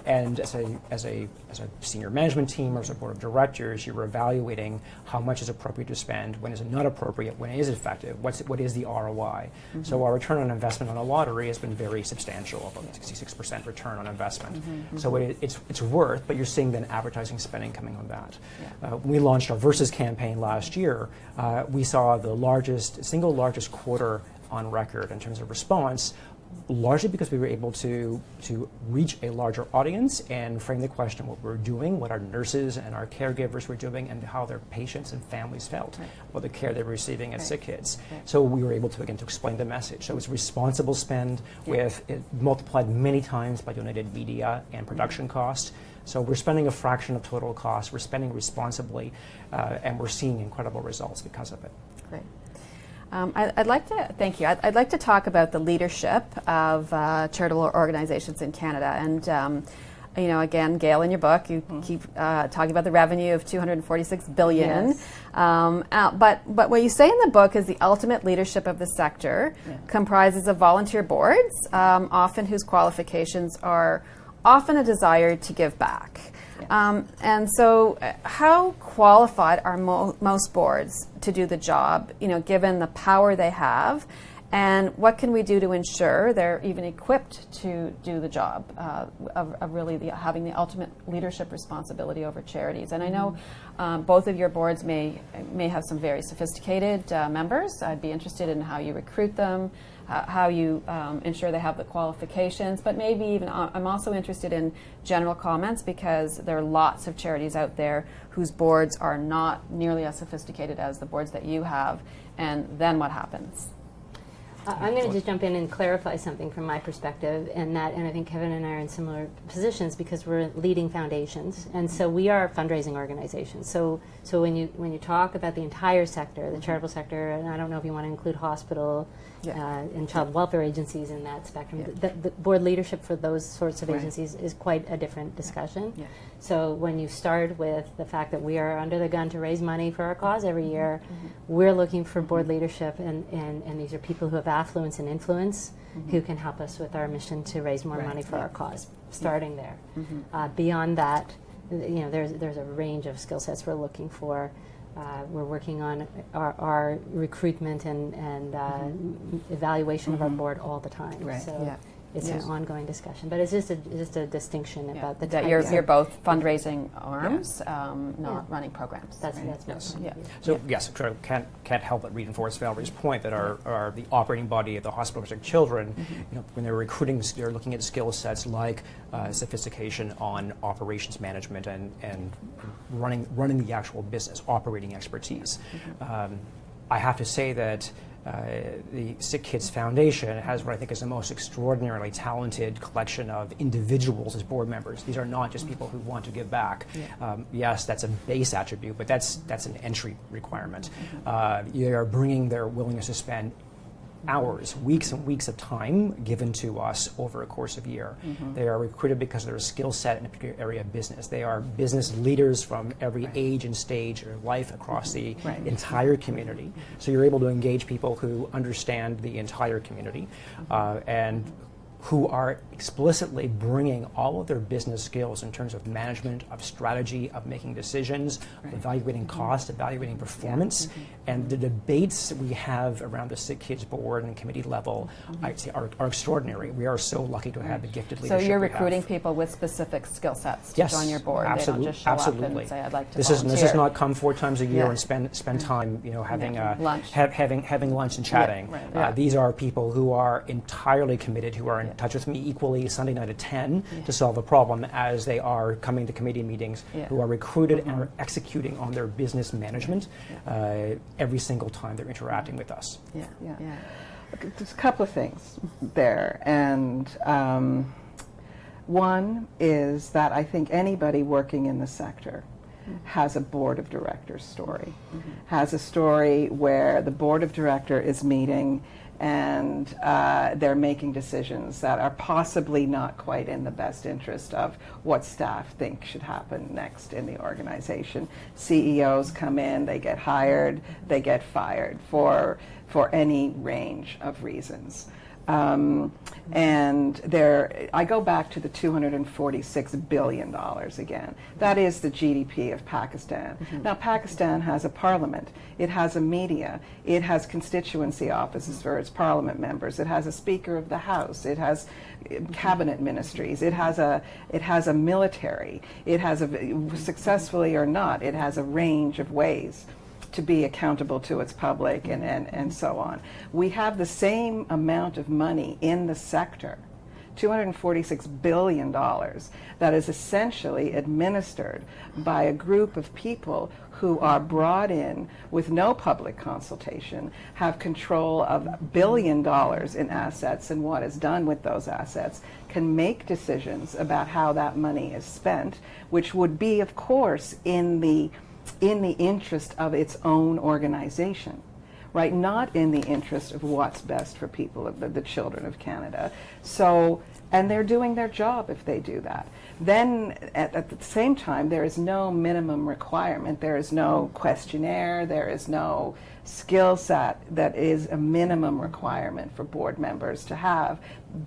and as a senior management team or as a board of directors, you're evaluating how much is appropriate to spend, when is it not appropriate, when it is effective, what is the ROI. So our return on investment on a lottery has been very substantial, about 66% return on investment. So it's worth, but you're seeing then advertising spending coming on that. When we launched our Versus campaign last year, we saw the single largest quarter on record in terms of response, largely because we were able to reach a larger audience and frame the question what we're doing, what our nurses and our caregivers were doing, and how their patients and families felt about the care they were receiving at Sick Kids. So we were able to explain the message. So it was responsible spend with it multiplied many times by donated media and production costs. So we're spending a fraction of total cost. We're spending responsibly, and we're seeing incredible results because of it. Great. I'd like to thank you. I'd like to talk about the leadership of charitable organizations in Canada. And again, Gail, in your book, you keep talking about the revenue of $246 billion. Yes. But what you say in the book is the ultimate leadership of the sector comprises of volunteer boards, often whose qualifications are often a desire to give back. And so how qualified are most boards to do the job, given the power they have, and what can we do to ensure they're even equipped to do the job of really having the ultimate leadership responsibility over charities? And I know both of your boards may have some very sophisticated members. I'd be interested in how you recruit them, how you ensure they have the qualifications, but maybe even I'm also interested in general comments, because there are lots of charities out there whose boards are not nearly as sophisticated as the boards that you have, and then what happens? I'm going to just jump in and clarify something from my perspective, and I think Kevin and I are in similar positions because we're leading foundations, and so we are fundraising organizations. So when you talk about the entire sector, the charitable sector, and I don't know if you want to include hospital and child welfare agencies in that spectrum, the board leadership for those sorts of agencies is quite a different discussion. So when you start with the fact that we are under the gun to raise money for our cause every year, we're looking for board leadership, and these are people who have affluence and influence who can help us with our mission to raise more money for our cause, starting there. Beyond that, there's a range of skill sets we're looking for. We're working on our recruitment and evaluation of our board all the time. So it's an ongoing discussion, but it's just a distinction about the that you're both fundraising arms, not running programs. That's So yes, can't help but reinforce Valerie's point that our the operating body of the hospital for children, when they're recruiting, they're looking at skill sets like sophistication on operations management and running the actual business, operating expertise. I have to say that the Sick Kids Foundation has what I think is the most extraordinarily talented collection of individuals as board members. These are not just people who want to give back. Yes, that's a base attribute, but that's an entry requirement. They are bringing their willingness to spend hours, weeks and weeks of time given to us over a course of a year. They are recruited because of their skill set in a particular area of business. They are business leaders from every age and stage of life across the entire community. So you're able to engage people who understand the entire community and who are explicitly bringing all of their business skills in terms of management, of strategy, of making decisions, of evaluating cost, evaluating performance. And the debates we have around the Sick Kids board and committee level, I'd say, are extraordinary. We are so lucky to have the gifted So leadership you're we recruiting have. people with specific skill sets to Yes, join your board. absolutely, They don't just show absolutely. up and say, I'd like to This volunteer. is not come 4 times a year Yeah. and spend time, having Lunch. having lunch and chatting. right, yeah. These are people who are entirely committed, who are in touch with me equally Sunday night at 10 to solve a problem as they are coming to committee meetings, who are recruited and are executing on their business management every single time they're interacting with us. Yeah. Yeah. Yeah. There's a couple of things there, and one is that I think anybody working in the sector has a board of directors story, has a story where the board of director is meeting and they're making decisions that are possibly not quite in the best interest of what staff think should happen next in the organization. CEOs come in, they get hired, they get fired for any range of reasons. And I go back to the $246 billion again. That is the GDP of Pakistan. Now, Pakistan has a parliament. It has a media. It has constituency offices for its parliament members. It has a speaker of the house. It has cabinet ministries. It has a military. It has successfully or not, it has a range of ways to be accountable to its public and so on. We have the same amount of money in the sector, $246 billion, that is essentially administered by a group of people who are brought in with no public consultation, have control of $1 billion in assets and what is done with those assets, can make decisions about how that money is spent, which would be, of course, in the interest of its own organization, right? Not in the interest of what's best for people, of the children of Canada. So, and they're doing their job if they do that. Then at the same time, there is no minimum requirement. There is no questionnaire. There is no skill set that is a minimum requirement for board members to have,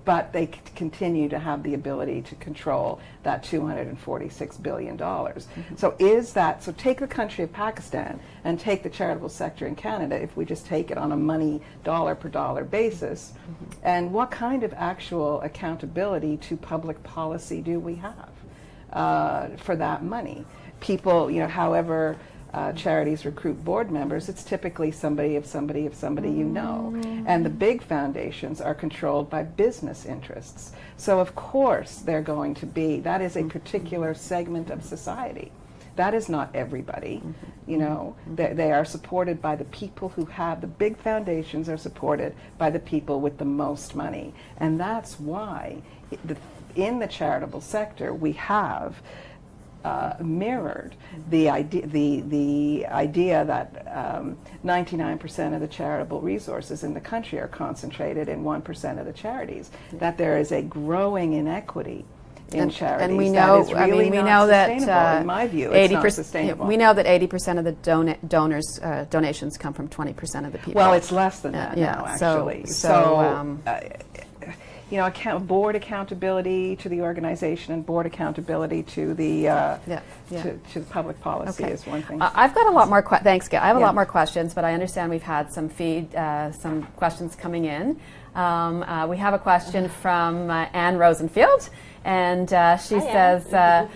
but they continue to have the ability to control that $246 billion. So so take the country of Pakistan and take the charitable sector in Canada, if we just take it on a money dollar per dollar basis, and what kind of actual accountability to public policy do we have for that money? People, however charities recruit board members, it's typically somebody you know. And the big foundations are controlled by business interests. So of course they're going to be, that is a particular segment of society. That is not everybody, They are supported by the people who have, the big foundations are supported by the people with the most money. And that's why in the charitable sector we have mirrored the idea that 99% of the charitable resources in the country are concentrated in 1% of the charities, that there is a growing inequity in charities. And we know, that is really we not know sustainable. that In my view, it's not sustainable. We know that 80% of the donations come from 20% of the people. Well, it's less than that now, actually. Board accountability to the organization and board accountability to the to public policy is one thing. I've got a lot more thanks, Gail. I have a lot more questions, but I understand we've had some some questions coming in. We have a question from Anne Rosenfield, and she says,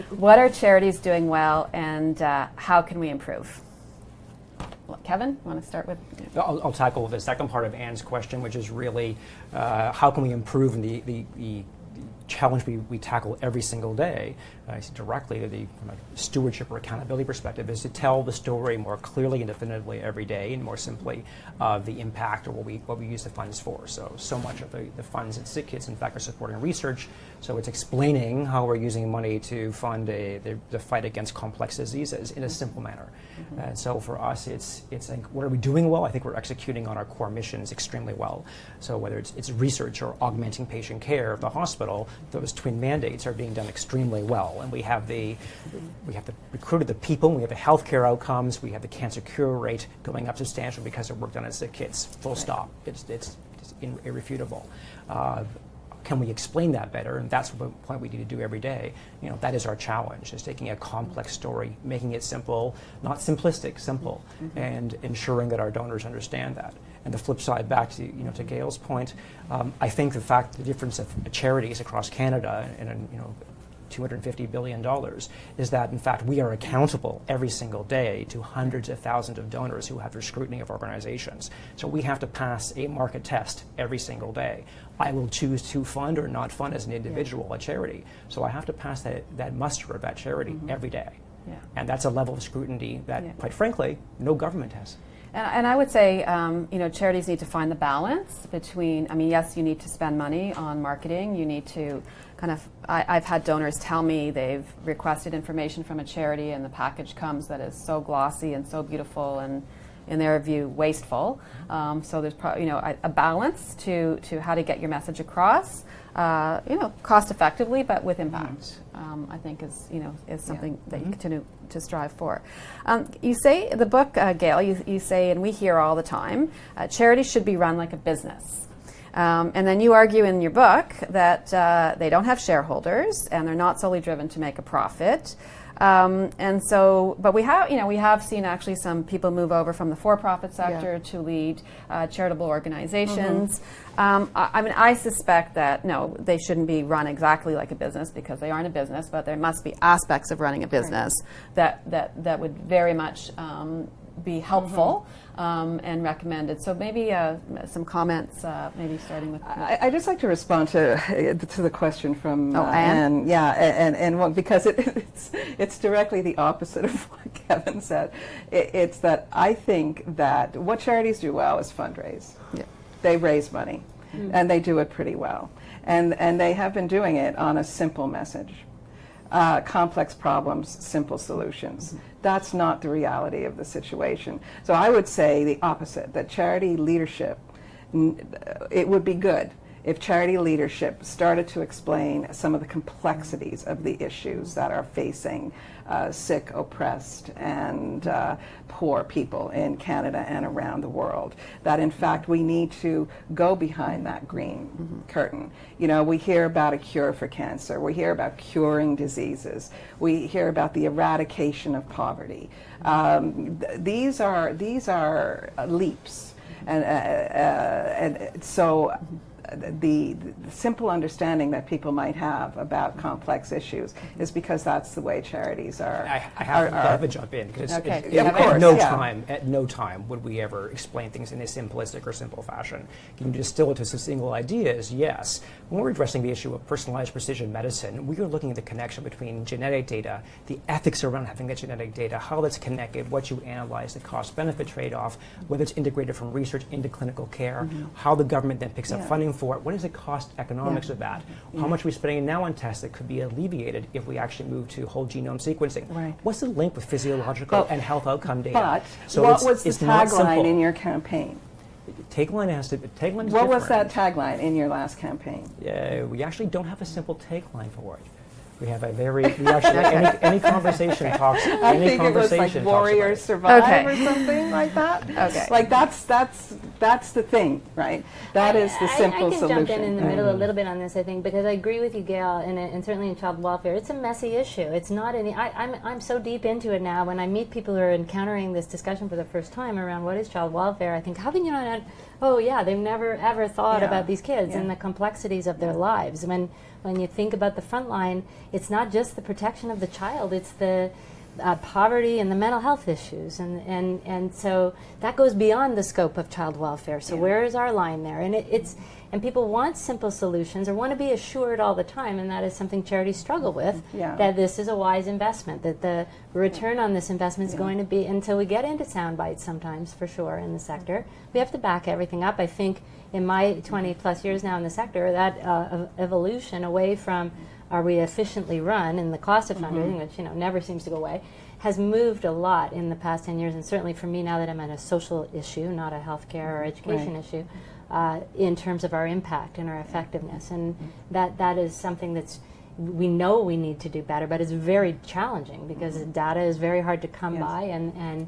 what are charities doing well, and how can we improve? Kevin, want to start with? I'll tackle the second part of Anne's question, which is really how can we improve in the challenge we tackle every single day, directly from a stewardship or accountability perspective, is to tell the story more clearly and definitively every day, and more simply of the impact or what we use the funds for. So much of the funds at Sick Kids, in fact, are supporting research. So it's explaining how we're using money to fund the fight against complex diseases in a simple manner. And so for us, it's like, what are we doing well? I think we're executing on our core missions extremely well. So whether it's research or augmenting patient care at the hospital, those twin mandates are being done extremely well. And we have recruited the people, we have the healthcare outcomes, we have the cancer cure rate going up substantially because of work done at Sick Kids. Full stop. It's irrefutable. can we explain that better? And that's what we need to do every day. That is our challenge, is taking a complex story, making it simple, not simplistic, simple, and ensuring that our donors understand that. And the flip side, back to to Gail's point, I think the difference of charities across Canada and $250 billion is that, in fact, we are accountable every single day to hundreds of thousands of donors who have their scrutiny of organizations. So we have to pass a market test every single day. I will choose to fund or not fund as an individual a charity. So I have to pass that muster of that charity every day. Yeah. And that's a level of scrutiny that, quite frankly, no government has. And I would say, charities need to find the balance between, yes, you need to spend money on marketing. You need to I've had donors tell me they've requested information from a charity and the package comes that is so glossy and so beautiful and, in their view, wasteful. So there's a balance to how to get your message across, cost effectively, but with impact. I think is something that you continue to strive for. You say the book, Gail. You say, and we hear all the time, charities should be run like a business. And then you argue in your book that they don't have shareholders and they're not solely driven to make a profit. But we have seen actually some people move over from the for-profit sector to lead charitable organizations. I suspect that no, they shouldn't be run exactly like a business because they aren't a business, but there must be aspects of running a business that would very much be helpful and recommended. So maybe some comments, maybe starting with. I'd just like to respond to the question from Anne. And because it's directly the opposite of what Kevin said. It's that I think that what charities do well is fundraise. Yeah. They raise money, and they do it pretty well, and they have been doing it on a simple message. Complex problems, simple solutions. That's not the reality of the situation. So I would say the opposite, that charity leadership, it would be good if charity leadership started to explain some of the complexities of the issues that are facing sick, oppressed, and poor people in Canada and around the world. That in fact we need to go behind that green curtain. We hear about a cure for cancer. We hear about curing diseases. We hear about the eradication of poverty. These are leaps, and so. The simple understanding that people might have about complex issues is because that's the way charities are. I have to jump in because at no time would we ever explain things in a simplistic or simple fashion. Can you distill it to some single ideas? Yes. When we're addressing the issue of personalized precision medicine, we are looking at the connection between genetic data, the ethics around having that genetic data, how that's connected, what you analyze, the cost-benefit trade-off, whether it's integrated from research into clinical care, how the government then picks up funding for it, what is the cost economics of that, how much are we spending now on tests that could be alleviated if we actually move to whole genome sequencing. Right. What's the link with physiological and health outcome data? But so what was the tagline in your campaign? Tagline is what different. Was that tagline in your last campaign? We actually don't have a simple tagline for it. We have a any conversation talks. I think it was like warriors survive or something like that. Okay, like that's the thing, right? That is the simple solution. I can jump in the middle a little bit on this, I think, because I agree with you, Gail, and certainly in child welfare, it's a messy issue. It's not any. I'm so deep into it now. When I meet people who are encountering this discussion for the first time around what is child welfare, I think, how can you not? Oh yeah, they've never ever thought about these kids and the complexities of their lives. When you think about the front line, it's not just the protection of the child, it's the poverty and the mental health issues. And so that goes beyond the scope of child welfare. So where is our line there? And people want simple solutions or want to be assured all the time, and that is something charities struggle with, that this is a wise investment, that the return on this investment is going to be, until we get into sound bites sometimes, for sure, in the sector, we have to back everything up. I think in my 20 plus years now in the sector, that evolution away from are we efficiently run and the cost of fundraising, which never seems to go away, has moved a lot in the past 10 years, and certainly for me now that I'm at a social issue, not a healthcare or education issue, in terms of our impact and our effectiveness. And that is something that's, we know we need to do better, but it's very challenging because data is very hard to come by, and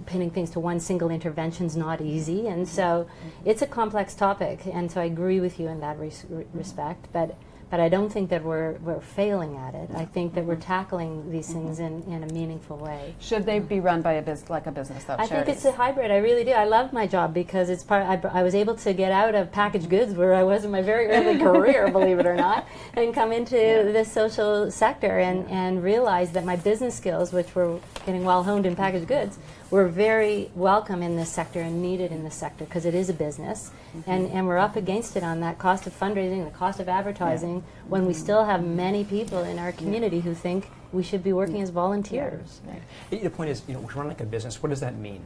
pinning things to one single intervention is not easy, and so it's a complex topic, and so I agree with you in that respect, but I don't think that we're failing at it. I think that we're tackling these things in a meaningful way. Should they be run by a business though? I think it's a hybrid. I really do. I love my job because it's I was able to get out of packaged goods where I was in my very early career, believe it or not, and come into the social sector and realize that my business skills, which were getting well honed in packaged goods, were very welcome in this sector and needed in this sector because it is a business, and we're up against it on that cost of fundraising, the cost of advertising, when we still have many people in our community who think we should be working as volunteers. The point is, we run like a business. What does that mean?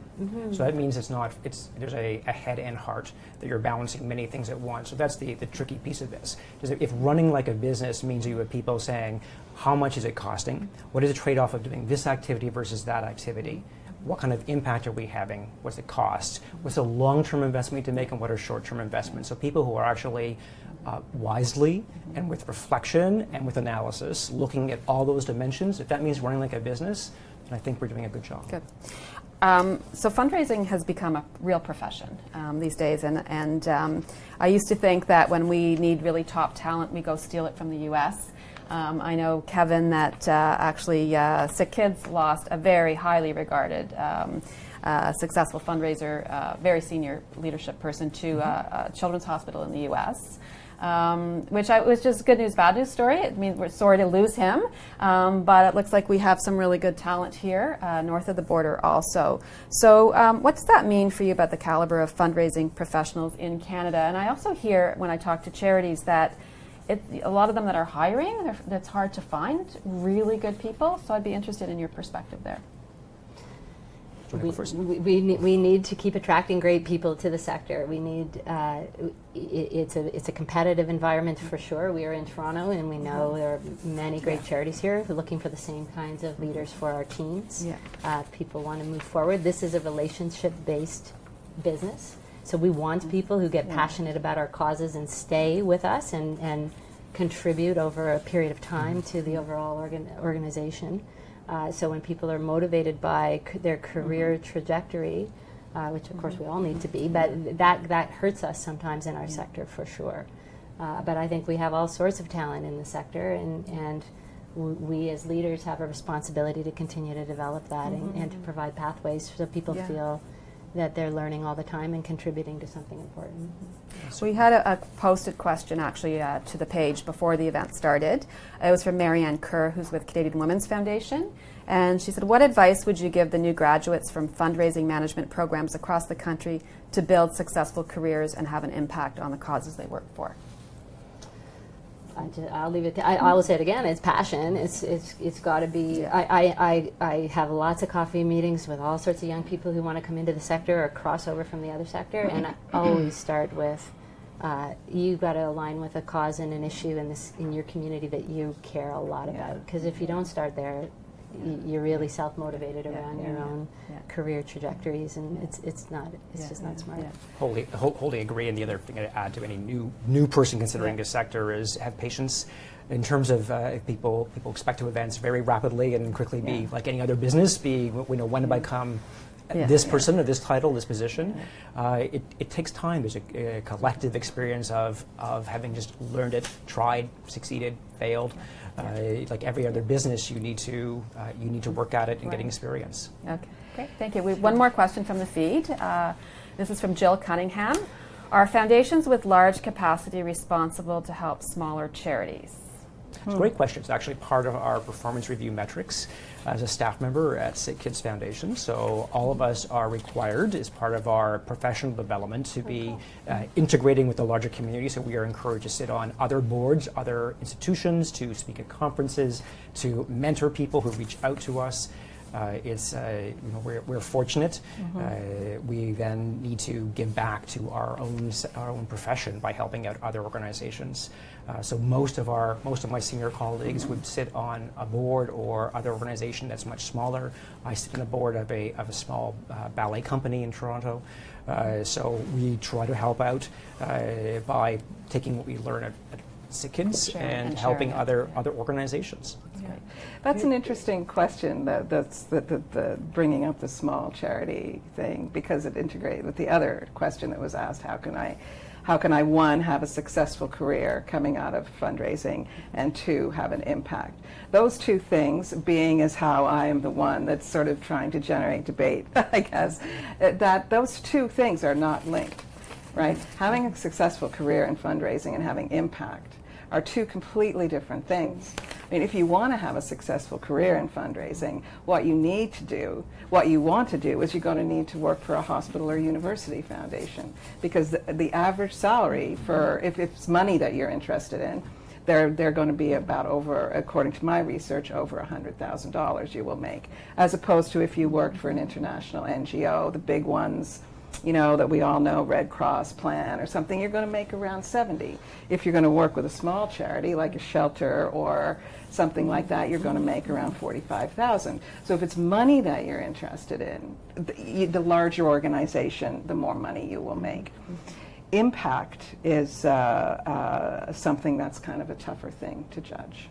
So that means there's a head and heart that you're balancing many things at once. So that's the tricky piece of this. If running like a business means you have people saying, how much is it costing? What is the trade-off of doing this activity versus that activity? What kind of impact are we having? What's the cost? What's the long-term investment to make, and what are short-term investments? So people who are actually wisely and with reflection and with analysis looking at all those dimensions, if that means running like a business, then I think we're doing a good job. Good. So fundraising has become a real profession these days, and I used to think that when we need really top talent, we go steal it from the U.S. I know, Kevin, that actually Sick Kids lost a very highly regarded, successful fundraiser, very senior leadership person to a children's hospital in the U.S., which was just good news, bad news story. It means we're sorry to lose him, but it looks like we have some really good talent here north of the border also. So what does that mean for you about the caliber of fundraising professionals in Canada? And I also hear when I talk to charities that a lot of them that are hiring, it's hard to find really good people. So I'd be interested in your perspective there. We need to keep attracting great people to the sector. We need it's a competitive environment for sure. We are in Toronto, and we know there are many great charities here who are looking for the same kinds of leaders for our teams. People want to move forward. This is a relationship-based business, so we want people who get passionate about our causes and stay with us and contribute over a period of time to the overall organization. So when people are motivated by their career trajectory, which of course we all need to be, but that hurts us sometimes in our sector for sure. But I think we have all sorts of talent in the sector, and we as leaders have a responsibility to continue to develop that and to provide pathways so people feel that they're learning all the time and contributing to something important. We had a posted question actually to the page before the event started. It was from Marianne Kerr, who's with Canadian Women's Foundation, and she said, what advice would you give the new graduates from fundraising management programs across the country to build successful careers and have an impact on the causes they work for? I'll leave it. I will say it again. It's passion. It's got to be. I have lots of coffee meetings with all sorts of young people who want to come into the sector or cross over from the other sector, and I always start with, you've got to align with a cause and an issue in your community that you care a lot about. Because if you don't start there, you're really self-motivated around your own career trajectories, and it's just not smart. Wholly agree. And the other thing to add to any new person considering this sector is have patience. In terms of if people expect to advance very rapidly and quickly, be like any other business, when do I come this person or this title, this position? It takes time. There's a collective experience of having just learned it, tried, succeeded, failed. Like every other business, you need to work at it and getting experience. Okay, great, thank you. We have one more question from the feed. This is from Jill Cunningham. Are foundations with large capacity responsible to help smaller charities? It's a great question. It's actually part of our performance review metrics as a staff member at Sick Kids Foundation. So all of us are required as part of our professional development to be integrating with the larger community. So we are encouraged to sit on other boards, other institutions, to speak at conferences, to mentor people who reach out to us. We're fortunate. We then need to give back to our own profession by helping out other organizations. So most of my senior colleagues would sit on a board or other organization that's much smaller. I sit on a board of a small ballet company in Toronto. So we try to help out by taking what we learn at sick kids Sharing and and helping sharing. other organizations. That's an interesting question, that's the bringing up the small charity thing, because it integrates with the other question that was asked, how can I, one, have a successful career coming out of fundraising, and two, have an impact? Those two things being is how I am the one that's sort of trying to generate debate, I guess, that those two things are not linked, right? Having a successful career in fundraising and having impact are two completely different things. I mean, if you want to have a successful career in fundraising, what you want to do is you're going to need to work for a hospital or university foundation, because the average salary for, if it's money that you're interested in, they're going to be about over, according to my research, over $100,000 you will make, as opposed to if you worked for an international NGO, the big ones, you know, that we all know, Red Cross Plan or something, you're going to make around 70. If you're going to work with a small charity like a shelter or something like that, you're going to make around 45,000. So if it's money that you're interested in, the larger organization, the more money you will make. Impact is something that's kind of a tougher thing to judge,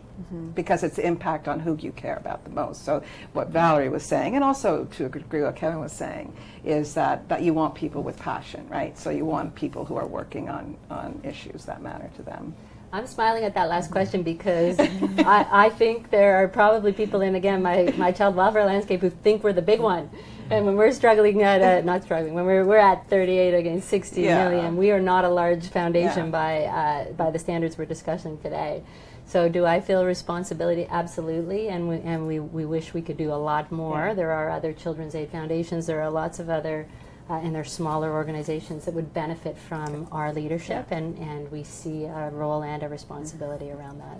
because it's impact on who you care about the most. So what Valerie was saying, and also to agree what Kevin was saying, is that you want people with passion, right? So you want people who are working on issues that matter to them. I'm smiling at that last question because I think there are probably people in, again, my child welfare landscape who think we're the big one. And when we're struggling at, not struggling, when we're at 38 against 60 million, we are not a large foundation by the standards we're discussing today. So do I feel responsibility? Absolutely, and we wish we could do a lot more. Yeah. There are other children's aid foundations. There are lots of other, and they're smaller organizations that would benefit from our leadership, and we see a role and a responsibility around that.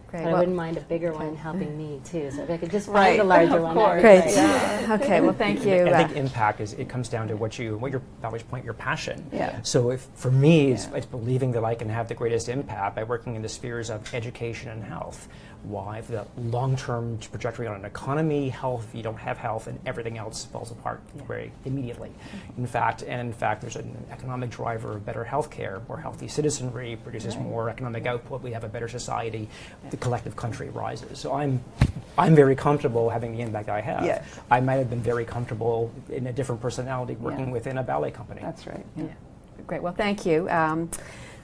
Great. But I Well, wouldn't mind a bigger one helping me too. So if I could just find Right. a larger Of one. course. Great. Yeah. Okay, well, thank you. I think impact it comes down to what your Valerie's point, your passion. Yeah. So if for me, it's believing that I can have the greatest impact by working in the spheres of education and health. Why? The long-term trajectory on an economy, health, you don't have health, and everything else falls apart very immediately. In fact, there's an economic driver of better health care. More healthy citizenry produces more economic output. We have a better society. The collective country rises. So I'm very comfortable having the impact I have. Yes. I might have been very comfortable in a different personality working within a ballet company. That's right. Yeah. Great. Well, thank you.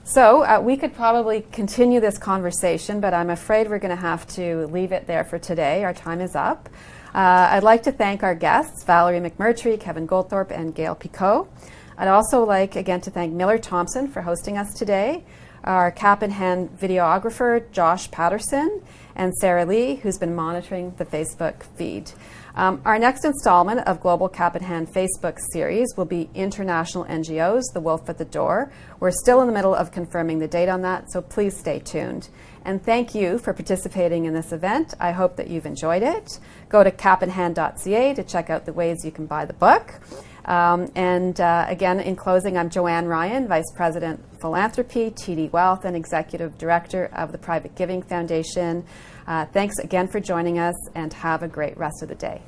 So we could probably continue this conversation, but I'm afraid we're going to have to leave it there for today. Our time is up. I'd like to thank our guests, Valerie McMurtry, Kevin Goldthorpe, and Gail Picco. I'd also like, again, to thank Miller Thompson for hosting us today, our cap in hand videographer, Josh Patterson, and Sarah Lee, who's been monitoring the Facebook feed. Our next installment of Global Cap in Hand Facebook series will be International NGOs, The Wolf at the Door. We're still in the middle of confirming the date on that, so please stay tuned. And thank you for participating in this event. I hope that you've enjoyed it. Go to capinhand.ca to check out the ways you can buy the book. Again, in closing, I'm Joanne Ryan, Vice President Philanthropy, TD Wealth, and Executive Director of the Private Giving Foundation. Thanks again for joining us, and have a great rest of the day.